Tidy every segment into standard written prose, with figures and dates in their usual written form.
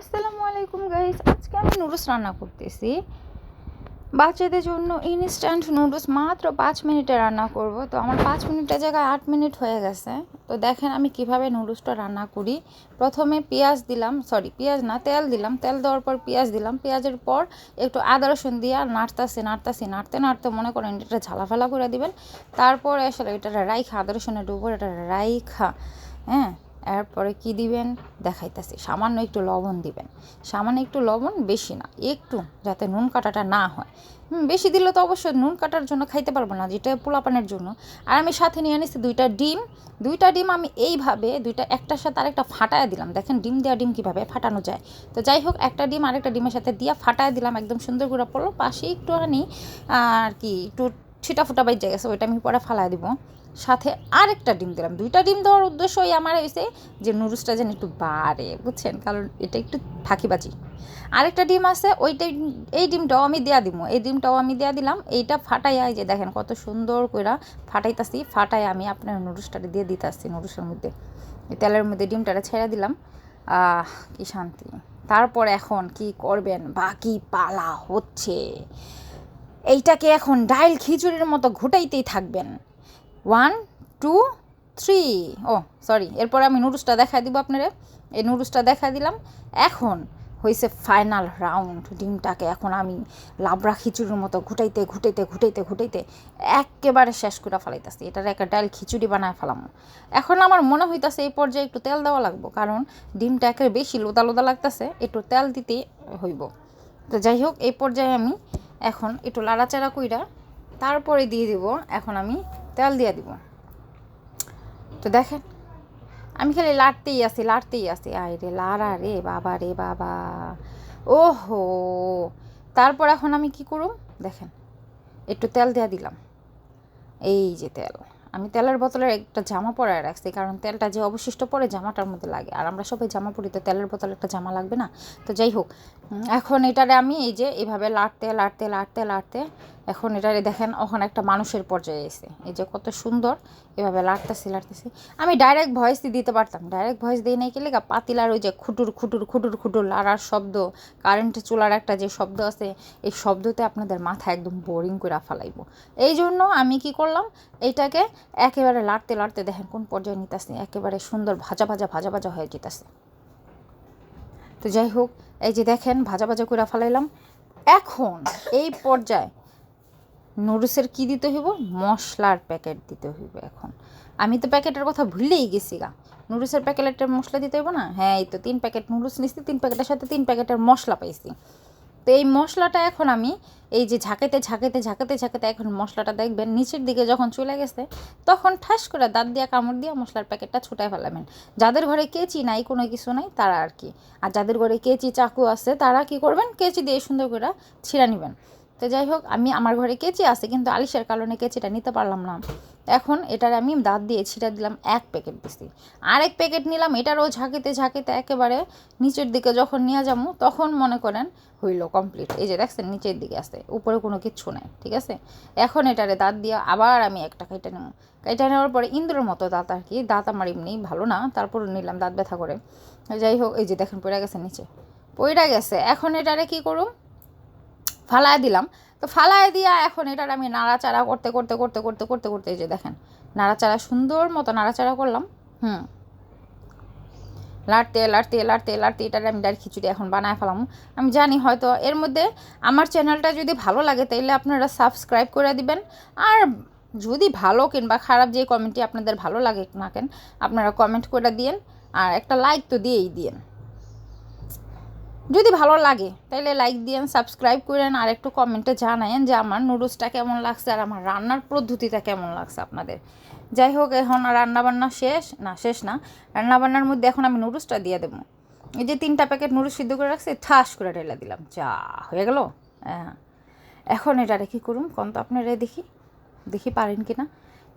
আসসালামু আলাইকুম গাইস, আজকে আমি নুডলস রান্না করতেছি বাচ্চাদের জন্য। ইনস্ট্যান্ট নুডলস মাত্র 5 মিনিটে রান্না করব। তো আমার 5 মিনিটের জায়গায় 8 মিনিট হয়ে গেছে। তো দেখেন আমি কিভাবে নুডলসটা রান্না করি। প্রথমে পেঁয়াজ দিলাম, পেঁয়াজ না, তেল দিলাম। তেল দেওয়ার পর পেঁয়াজ দিলাম। পেঁয়াজের পর একটু আদা রসুন দিয়ে নাড়তে নাড়তে মনে করেন এটা ঝালাফালা করে দিবেন। তারপরে আসলে এটা রাইখা, আদা রসুনের উপর এটা রাইখা, হ্যাঁ, এরপরে কি দিবেন দেখাইতেছি। সামান্য একটু লবণ দিবেন, সামান্য একটু লবণ, বেশি না, একটু, যাতে নুন কাটাটা না হয়। বেশি দিলে তো অবশ্যই নুন কাটার জন্য খাইতে পারবো না, যেটা পোলাপানের জন্য। আর আমি সাথে নিয়ে নিচ্ছি 2টা ডিম। আমি এইভাবে একটার সাথে আরেকটা ফাটায় দিলাম। দেখেন ডিম দেওয়া ডিম কীভাবে ফাটানো যায়। তো যাই হোক, একটা ডিম আরেকটা ডিমের সাথে দিয়ে ফাটায় দিলাম, একদম সুন্দর করে পড়লো। পাশে একটুখানি আর কি একটু ছিটা ফুটা বাইজে গেছে, ওইটা আমি পরে ফালাই দিব। সাথে আরেকটা ডিম দিলাম। 2টা ডিম দেওয়ার উদ্দেশ্যই আমার হয়েছে যে নুডলসটা যেন একটু বাড়ে, বুঝছেন, কারণ এটা একটু ফাঁকিবাজি। আরেকটা ডিম আছে, এই ডিমটাও আমি দেওয়া দিলাম। এইটা ফাটাইয়া, এই যে দেখেন কত সুন্দর করে ফাটাইতাছি। আমি আপনার নুডলসটা দিয়ে দিতেছি নুডলসের মধ্যে। এই তেলের মধ্যে ডিমটাটা ছেড়ে দিলাম। কি শান্তি। তারপর এখন কি করবেন, বাকি পালা হচ্ছে। এইটাকে এখন ডাইল খিচুড়ির মতো ঘুটাইতেই থাকবেন। 1 2 3, ও সরি, এরপর আমি নুডলসটা দেখা দিব আপনারা। এই নুডলসটা দেখা দিলাম। এখন হয়েছে ফাইনাল রাউন্ড। ডিমটাকে এখন আমি লাবড়া খিচুড়ির মতো ঘুটাইতে একেবারে শেষ করে ফেলাইতেছি। এটার একটা ডাল খিচুড়ি বানায় ফেলাম। এখন আমার মনে হইতেছে এই পর্যায়ে একটু তেল দেওয়া লাগবো, কারণ ডিমটা একেবারে বেশি লোদা লোদা লাগতেছে, একটু তেল দিতে হইব। তো যাই হোক, এই পর্যায়ে আমি এখন একটু লাড়াচাড়া কইরা তারপরে দিয়ে দিব। এখন আমি তেল দিয়ে দিব। তো দেখেন আমি খালি লাড়তেই আছি। আয় রে লাড়া রে বাবা, রে বাবা, ওহো। তারপর এখন আমি কি করব দেখেন, একটু তেল দিয়ে দিলাম। এই যে তেল, আমি তেলের বোতলের একটা জামা পরায় রাখছি, কারণ তেলটা যে অবশিষ্ট পড়ে জামাটার মধ্যে লাগে। আর আমরা সবাই জামা পরি, তো তেলের বোতলে একটা জামা লাগবে না। তো যাই হোক, এখন এটারে আমি এই যে এইভাবে লাড়তে এখন এটারে দেখেন ওখানে একটা মানুষের পর্যায়ে এসে, এই যে কত সুন্দর এভাবে লাড়তেছি। আমি ডাইরেক্ট ভয়েস দিতে পারতাম, ডাইরেক্ট ভয়েস দিয়ে নাই, কি লেগা পাতিলার ওই যে খুটুর লাড়ার শব্দ, কারেন্টের চুলার একটা যে শব্দ আছে, এই শব্দতে আপনাদের মাথা একদম বোরিং করে ফেলাইব। এই জন্য আমি কি করলাম, এইটাকে একেবারে লাড়তে দেখেন কোন পর্যায়ে নিতেছি, একেবারে সুন্দর ভাজা হয়ে যেতেছে। তো যাই হোক, এই যে দেখেন ভাজা করে ফেলাইলাম। এখন এই পর্যায়ে নুডলসের কি দিতে হইব, মশলার প্যাকেট দিতে হইব। এখন আমি তো প্যাকেটের কথা ভুলেই গেছি গা। নুডলসের প্যাকেটের মশলা দিতে হইব না। হ্যাঁ, এই তো 3 প্যাকেট নুডলস নিচ্ছি, 3 প্যাকেটের সাথে 3 প্যাকেটের মশলা পাইছি। তো এই মশলাটা এখন আমি এই যে ঝাঁকাতে এখন মশলাটা দেখবেন নিচের দিকে যখন চলে গেছে, তখন ঠাস করে দাঁত দিয়ে কামড় দিয়ে মশলার প্যাকেটটা ছুটাই ফেলাবেন। যাদের ঘরে কেচি নাই, কোনো কিছু নাই, তারা আর কি। আর যাদের ঘরে কেচি চাকু আছে, তারা কি করবেন, কেচি দিয়ে সুন্দর করে ছিঁড়া নেবেন। তো যাই হোক, আমার ঘরে কেচি আছে, কিন্তু আলিশের কারণে কেচিটা নিতে পারলাম না। এখন এটার আমি দাঁত দিয়ে ছিটা দিলাম, 1 প্যাকেট দিছি। আরেক প্যাকেট নিলাম, এটারও ঝাঁকিতে একেবারে নিচের দিকে যখন নিয়ে যাবো, তখন মনে করেন হইল কমপ্লিট। এই যে দেখছেন নিচের দিকে আছে, উপরে কোনো কিচ্ছু নাই, ঠিক আছে। এখন এটারে দাঁত দিয়ে আবার আমি একটা কেটে নেব। কেটে নেওয়ার পরে ইন্দ্রের মতো দাঁত আর কি, দাঁত আমার এমনি ভালো না, তারপর নিলাম, দাঁত ব্যথা করে। যাই হোক, এই যে দেখেন পড়ে গেছে নিচে, এখন এটারে কি করুম, ফালায় দিলাম। তো ফালায় দিয়া এখন এটার আমি নাড়াচাড়া করতে, এই যে দেখেন নাড়াচাড়া, সুন্দর মতো নাড়াচাড়া করলাম। লাড়তে এটারে আমি ডাল খিচুড়ি এখন বানায় ফেলাম। আমি জানি হয়তো এর মধ্যে আমার চ্যানেলটা যদি ভালো লাগে, তাইলে আপনারা সাবস্ক্রাইব করে দিবেন। আর যদি ভালো কিংবা খারাপ যে কমেন্টই আপনাদের ভালো লাগে না কেন, আপনারা কমেন্ট করে দিয়েন। আর একটা লাইক তো দিয়েই দিয়েন, যদি ভালো লাগে তাইলে লাইক দিয়েন, সাবস্ক্রাইব করেন, আর একটু কমেন্টে জানায়েন যে আমার নুডলসটা কেমন লাগছে আর আমার রান্নার পদ্ধতিটা কেমন লাগছে আপনাদের। যাই হোক, এখন রান্নাবান্না শেষ না, রান্নাবান্নার মধ্যে এখন আমি নুডলসটা দিয়ে দেবো। এই যে 3টা প্যাকেট নুডলস সিদ্ধ করে রাখছি, ঠাস করে ঢেলে দিলাম, যা হয়ে গেল। হ্যাঁ, এখন এটারে কী করুন কোন তো আপনারা, দেখি পারেন কি না।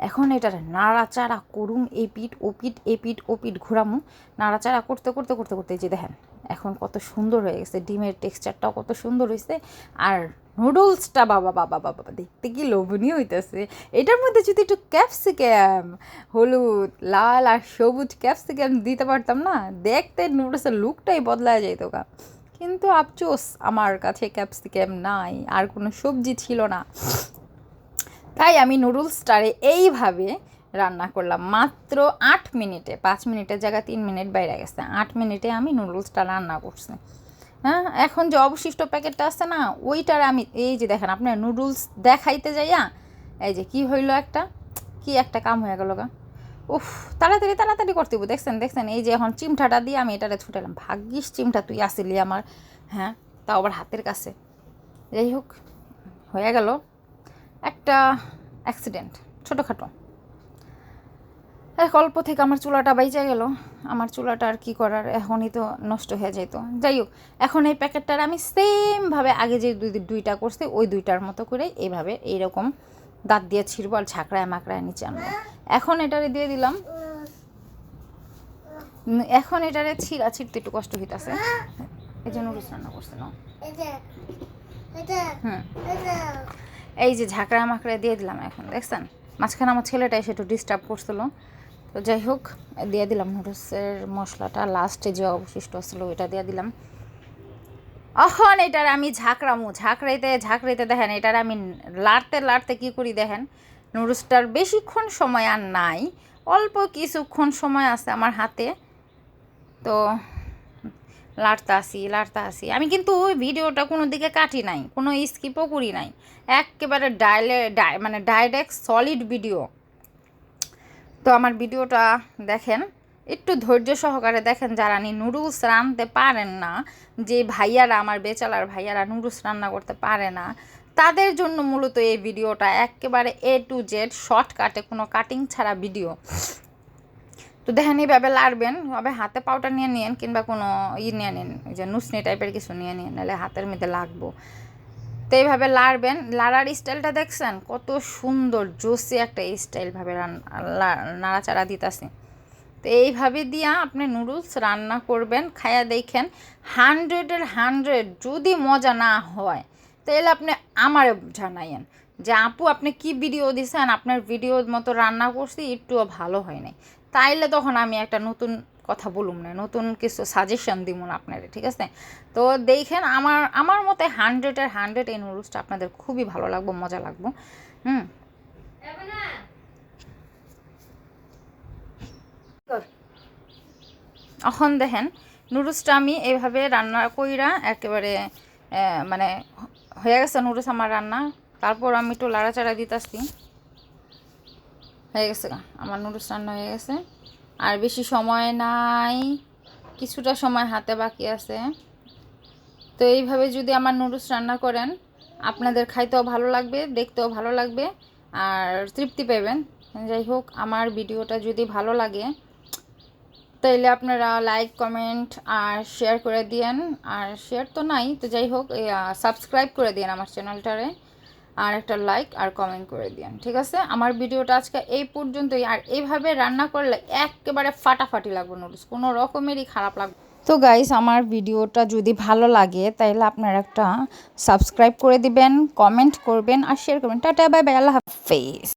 এখন এটার নাড়াচাড়া করুম, এপিট ঘোরামু, নাড়াচাড়া করতে করতে করতে করতে যে দেখেন এখন কত সুন্দর হয়ে গেছে, ডিমের টেক্সচারটাও কত সুন্দর হয়েছে। আর নুডলসটা বাবা বাবা বাবা দেখতে কি লোভনীয় হইতেছে। এটার মধ্যে যদি একটু ক্যাপসিকাম, হলুদ, লাল আর সবুজ ক্যাপসিকাম দিতে পারতাম না, দেখতে নুডলসের লুকটাই বদলায় যেত গা। কিন্তু আফসোস আমার কাছে ক্যাপসিকাম নাই, আর কোনো সবজি ছিল না, তাই আমি নুডলসটারে এইভাবে রান্না করলাম মাত্র 8 মিনিটে। 5 মিনিটের জায়গায় 3 মিনিট বাইরে গেছে, 8 মিনিটে আমি নুডলসটা রান্না করছি। হ্যাঁ, এখন যে অবশিষ্ট প্যাকেটটা আছে না, ওইটার আমি এই যে দেখেন আপনার নুডলস দেখাইতে যাইয়া এই যে কি হইলো, একটা কাম হয়ে গেল গা। উফ, তাড়াতাড়ি তাড়াতাড়ি করতে হইব। দেখছেন এই যে এখন চিমটাটা দিয়ে আমি এটারে ছুটালাম। ভাগ্যিস চিমটা তুই আসিলি আমার, হ্যাঁ, তাও আবার হাতের কাছে। যাই হোক, হয়ে গেল একটা অ্যাক্সিডেন্ট ছোটোখাটো। অল্প থেকে আমার চুলাটা বাইচা গেল। আমার চুলাটা আর কী করার, এখনই তো নষ্ট হয়ে যেত। যাই হোক, এখন এই প্যাকেটটার আমি সেমভাবে আগে যে দুইটা করছি ওই দুইটার মতো করে এইভাবে এইরকম দাঁত দিয়ে ছিঁড়বো আর ঝাঁকড়ায় মাকড়ায় নিচে আনবো। এখন এটারে দিয়ে দিলাম, এখন এটারে ছিঁড়তে একটু কষ্ট হইতেছে, এই জন্য নুডলস রান্না করছে না। এই যে ঝাঁকড়া মাকড়ায় দিয়ে দিলাম। এখন দেখছেন মাঝখানে আমার ছেলেটা এসে একটু ডিস্টার্ব করছিল, তো যাই হোক দিয়ে দিলাম নুডলসের মশলাটা, লাস্টে যে অবশিষ্ট ছিল ওইটা দিয়ে দিলাম। এখন এটার আমি ঝাঁকড়াইতে দেখেন, এটার আমি লাড়তে কী করি দেখেন, নুডলসটার বেশিক্ষণ সময় আর নাই, অল্প কিছুক্ষণ সময় আছে আমার হাতে, তো লাড়তে আসি। আমি কিন্তু ওই ভিডিওটা কোনো দিকে কাটি নাই, কোনো স্কিপও করি নাই, একেবারে ডাইরেক্ট সলিড ভিডিও। তো আমার ভিডিওটা দেখেন, একটু ধৈর্য সহকারে দেখেন, যারা নুডলস রাঁধতে পারেন না, যে ভাইয়ারা আমার বেচালার ভাইয়ারা নুডলস রান্না করতে পারে না, তাদের জন্য মূলত এই ভিডিওটা, একেবারে A to Z শর্টকাটে, কোনো কাটিং ছাড়া ভিডিও। তো দেখেন এইভাবে লাড়বেন, তবে হাতে পাউডার নিয়ে নিন কিংবা কোনো নিয়ে নিন, ওই যে নুসনি টাইপের কিছু নিয়ে নিন, নাহলে হাতের মধ্যে লাগবো। তো এইভাবে লাড়বেন, লাড়ার স্টাইলটা দেখছেন কত সুন্দর জোসি একটা স্টাইলভাবে নাড়াচাড়া দিতেছে। তো এইভাবে দিয়া আপনি নুডলস রান্না করবেন, খায়া দেখেন 100-এর 100। যদি মজা না হয় তাহলে আপনি আমারে জানাইয়েন যে আপু আপনি কি ভিডিও দিছেন, আপনার ভিডিওর মতো রান্না করছি, একটুও ভালো হয় নাই, তাইলে তখন আমি একটা নতুন কথা বলুম না, নতুন কিছু সাজেশন দিব না আপনারা, ঠিক আছে? তো দেখেন আমার মতে 100-এর 100 এই নুডলসটা আপনাদের খুবই ভালো লাগবে, মজা লাগবে। এখন দেখেন নুডলসটা আমি এইভাবে রান্না কইরা একেবারে মানে হয়ে গেছে নুডলস আমার রান্না। তারপর আমি একটু লাড়াচাড়া দিতেছি, হয়ে গেছে আমার নুডলস রান্না হয়ে গেছে। আর বেশি সময় নাই, কিছুটা সময় হাতে বাকি আছে। তো এইভাবে যদি আমার নুডলস রান্না করেন, আপনাদের খাইতেও ভালো লাগবে, দেখতেও ভালো লাগবে, আর তৃপ্তি পাবেন। যাই হোক, আমার ভিডিওটা যদি ভালো লাগে তাইলে আপনারা লাইক, কমেন্ট আর শেয়ার করে দিয়েন। আর শেয়ার তো নাই, তো যাই হোক সাবস্ক্রাইব করে দিন আমার চ্যানেলটারে, আর একটা লাইক আর কমেন্ট করে দিন, ঠিক আছে? আমার ভিডিওটা আজকে এই পর্যন্তই। আর এইভাবে রান্না করলে একেবারে ফাটাফাটি লাগবে নুডলস, কোনো রকমেরই খারাপ লাগবে। তো গাইস, আমার ভিডিওটা যদি ভালো লাগে তাহলে আপনারা একটা সাবস্ক্রাইব করে দিবেন, কমেন্ট করবেন আর শেয়ার করবেন। টাটা, বাই বাই, আল্লাহ হাফেজ।